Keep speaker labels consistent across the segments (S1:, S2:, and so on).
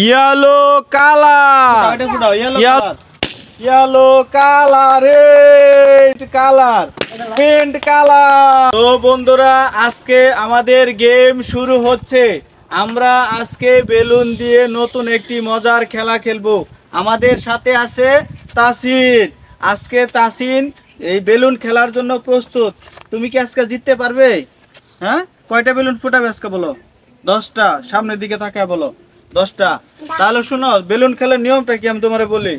S1: Yellow colour,
S2: এটা ফুটাও yellow colour.
S1: Yellow colour, colour paint colour. তো বন্ধুরা, আজকে আমাদের গেম শুরু হচ্ছে। আমরা আজকে বেলুন দিয়ে নতুন একটি মজার খেলা খেলবো। আমাদের সাথে আছে তাসিন। আজকে তাসিন এই বেলুন খেলার জন্য প্রস্তুত। তুমি কি আজকে জিততে পারবে? হ্যাঁ, কয়টা বেলুন ফুটাবে আজকে বলো? 10টা। সামনের দিকে তাকায় বলো 10টা। তাহলে শোনো, বেলুন খেলার নিয়মটা কি আমি তোমারে বলি।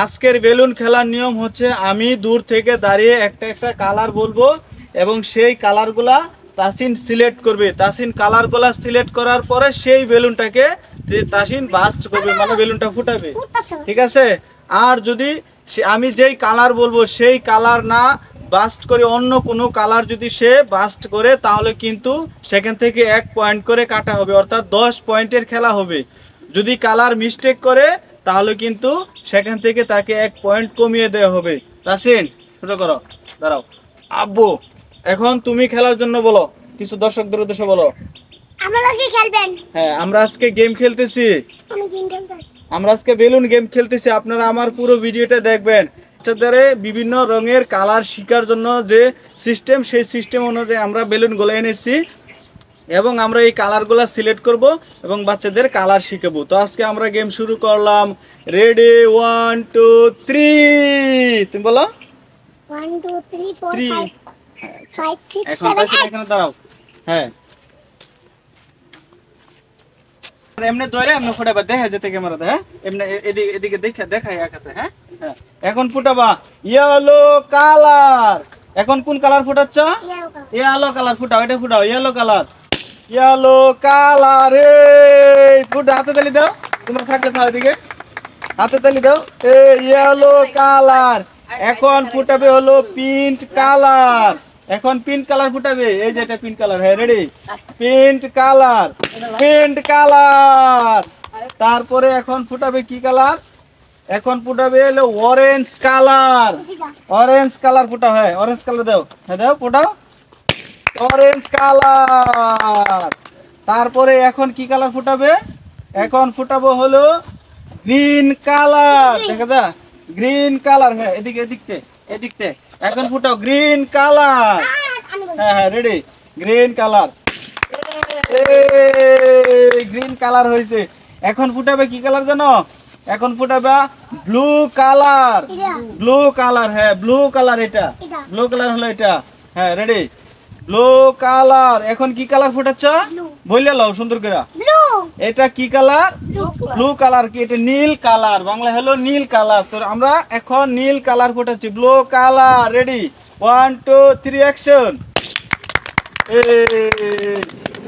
S1: আজকের বেলুন খেলার নিয়ম হচ্ছে, আমি দূর থেকে দাঁড়িয়ে একটা একটা কালার বলবো এবং সেই কালারগুলা তাসিন সিলেক্ট করবে। তাসিন কালারগুলা সিলেক্ট করার পরে সেই বেলুনটাকে তাসিন বাস্ট করবে, মানে বেলুনটা ফুটাবে। ঠিক আছে? আর যদি আমি যেই কালার বলবো সেই কালার না বাস্ট করে অন্য কোনো কালার যদি সে বাস্ট করে, তাহলে কিন্তু সেখান থেকে 1 পয়েন্ট করে কাটা হবে, অর্থাৎ 10 পয়েন্টের খেলা হবে। যদি কালার মিস্টেক করে তাহলে কিন্তু সেখান থেকে তাকে 1 পয়েন্ট কমিয়ে দেওয়া হবে। তাসিন শুরু করো, দাঁড়াও। আব্বু, এখন তুমি খেলার জন্য বলো, কিছু দর্শকদের উদ্দেশ্যে বলো।
S3: আপনারা কি খেলবেন?
S1: হ্যাঁ, আমরা আজকে গেম খেলতেছি।
S3: আমি গেম খেলতেছি।
S1: আমরা আজকে বেলুন গেম খেলতেছি। আপনারা আমার পুরো ভিডিওটা দেখবেন। বাচ্চাদের বিভিন্ন রঙের কালার শেখার জন্য যে সিস্টেম, সেই সিস্টেম অনুযায়ী আমরা বেলুনগুলো এনেছি এবং আমরা এই কালারগুলো সিলেক্ট করব এবং বাচ্চাদের কালার শিখাবো। তো আজকে আমরা গেম শুরু করলাম। রেডি, 1 2 3। তুমি বলো
S3: 1 2 3 4
S1: 3।
S3: 5 5 6
S1: এখন
S3: 7 8
S1: এখানে দাঁড়াও। হ্যাঁ, এমনি ধরে এমনি ফুটাবা, দেখা যেতে ক্যামেরাতে। হ্যাঁ, এমনি এদিকে এদিকে দেখাই একাতে। হ্যাঁ হ্যাঁ, এখন ফুটাবা ইয়েলো কালার। এখন কোন কালার ফুটাচ্ছ? ইয়েলো কালার ফুটাও। এটা ফুটাও ইয়েলো কালার, ইয়েলো কালার। ফুটা, হাতে তালি দাও। তোমরা থাকলে থাও এদিকে, হাতে তালি দাও। Yellow colour. এখন ফুটাবে হলো পিঙ্ক কালার। এখন পিঙ্ক কালার ফুটাবে। এই যে এটা পিঙ্ক কালার। হ্যাঁ, ready, pink colour, pink colour. তারপরে এখন ফুটাবে কি কালার? এখন ফুটাবে হলো অরেঞ্জ কালার। অরেঞ্জ কালার ফুটাও। হ্যাঁ, অরেঞ্জ কালার দাও। হ্যাঁ দাও, ফুটাও অরেঞ্জ কালার। তারপরে এখন কি কালার ফুটাবে? এখন ফুটাবো হলো গ্রিন কালার। দেখা যা, গ্রিন কালার। হ্যাঁ, এদিকে এদিকতে এদিকতে। এখন ফুটাও গ্রিন কালার। হ্যাঁ হ্যাঁ, ready, green colour. Green colour হয়েছে। এখন ফুটাবে কি কালার জানো? এখন ফুটাবে ব্লু কালার। Blue colour. হ্যাঁ, ব্লু কালার। এটা ব্লু কালার হলো এটা। হ্যাঁ, রেডি, ব্লু কালার। এখন কি কালার ফুটাচ্ছ বললে লও সুন্দর করে।
S3: ব্লু।
S1: এটা কি কালার? Blue colour. কি এটা? নীল কালার। বাংলা হলো নীল কালার। তো আমরা এখন নীল কালার ফুটাচ্ছি, ব্লু কালার। Ready, 1 2 3 action.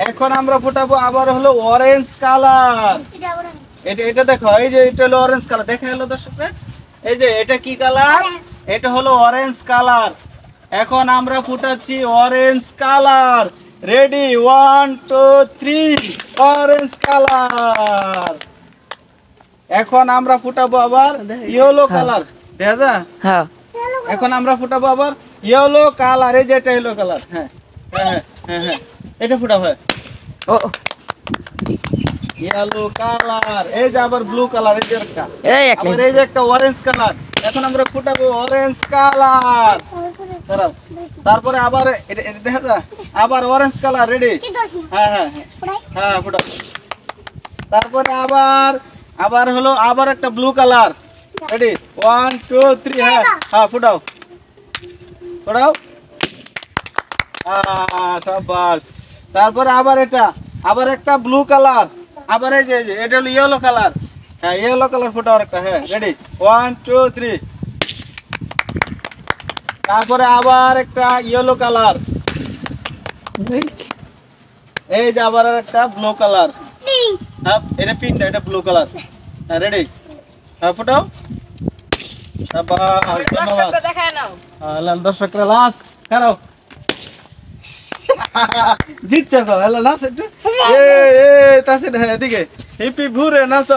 S1: এখন আমরা ফুটাবো আবার হলো অরেঞ্জ কালার। এটা এটা দেখো, এই যে এটা হলো অরেঞ্জ কালার। দেখা হলো দর্শকদের, এই যে এটা কি কালার? এটা হলো অরেঞ্জ কালার। এখন আমরা ফুটাচ্ছি orange colour. Ready, 1 2 3 orange colour. এখন আমরা ফুটাবো আবার ইয়েলো কালার। দেখা যা?
S4: হ্যাঁ,
S1: এখন আমরা ফুটাবো আবার ইয়েলো কালার। এই যে এটা ইয়েলো কালার। হ্যাঁ হ্যাঁ হ্যাঁ হ্যাঁ, এটা ফুটাবো। হ্যাঁ,
S4: ও
S1: ইয়েলো কালার। এই যে আবার ব্লু কালার। এই যে একটা,
S4: এই একটা
S1: আবার এই যে একটা অরেঞ্জ কালার। এখন আমরা ফুটাবো অরেঞ্জ কালার। দাঁড়াও। তারপরে আবার এটা দেখা যায়, আবার অরেঞ্জ কালার। রেডি? হ্যাঁ হ্যাঁ হ্যাঁ, ফুটাও। তারপরে আবার আবার হলো আবার একটা ব্লু কালার। রেডি, 1 2 3। হ্যাঁ হ্যাঁ, ফুটাও ফুটাও। শাবাশ। তারপরে আবার এটা, আবার একটা ব্লু কালার। আবার এই যে এটা হলো ইয়েলো কালার। হ্যাঁ, ইয়েলো কালার ফুটাও একটা। হ্যাঁ, রেডি, 1 2 3। তারপরে আবার একটা ইয়েলো কালার। এই যে আবার একটা ব্লু কালার। হ্যাঁ, এটা পিঙ্ক না, এটা ব্লু কালার। হ্যাঁ, রেডি, হ্যাঁ ফুটাও। শাবাশ, ধন্যবাদ।
S4: দেখায় নাও।
S1: দর্শকরা লাস্ট খারাপ জিতছ গো। হ্যালো, নাচ একটু। তাসিন, হ্যাঁ এদিকে হিপি ভুরে নাচ।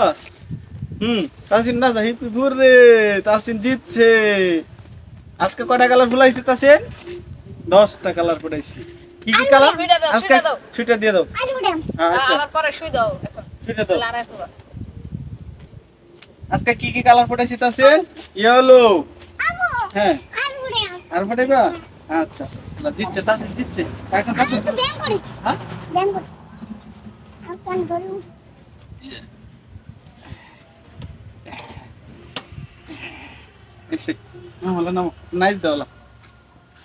S1: তাসিন নাচ, হিপি ভুরে। তাসিন জিতছে। আজকে কয়টা কালার ফুলাইছি তাসিন? 10টা কালার ফুটাইছি। কি কি কালার? আজকে সুইটা দিয়ে দাও। আচ্ছা,
S4: আবার পরে শুই দাও এখন।
S1: সুইটা দাও। আজকে কি কি কালার ফুটাইছি তাসিন? ইয়েলো।
S3: আবু
S1: হ্যাঁ
S3: আর ঘুরে
S1: আর ফুটাইবা? আচ্ছা আচ্ছা জিতছে তাসিন জিতছে। এখন তাসিন
S3: একটু ব্যায়াম করি
S1: হ্যাঁ
S3: ব্যায়াম করি আপন ধরুন
S1: এসে হলো না নাইস দেওয়ালা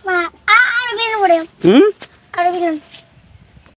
S3: মা আর ব্যায়াম করে
S1: হুম
S3: আর ব্যায়াম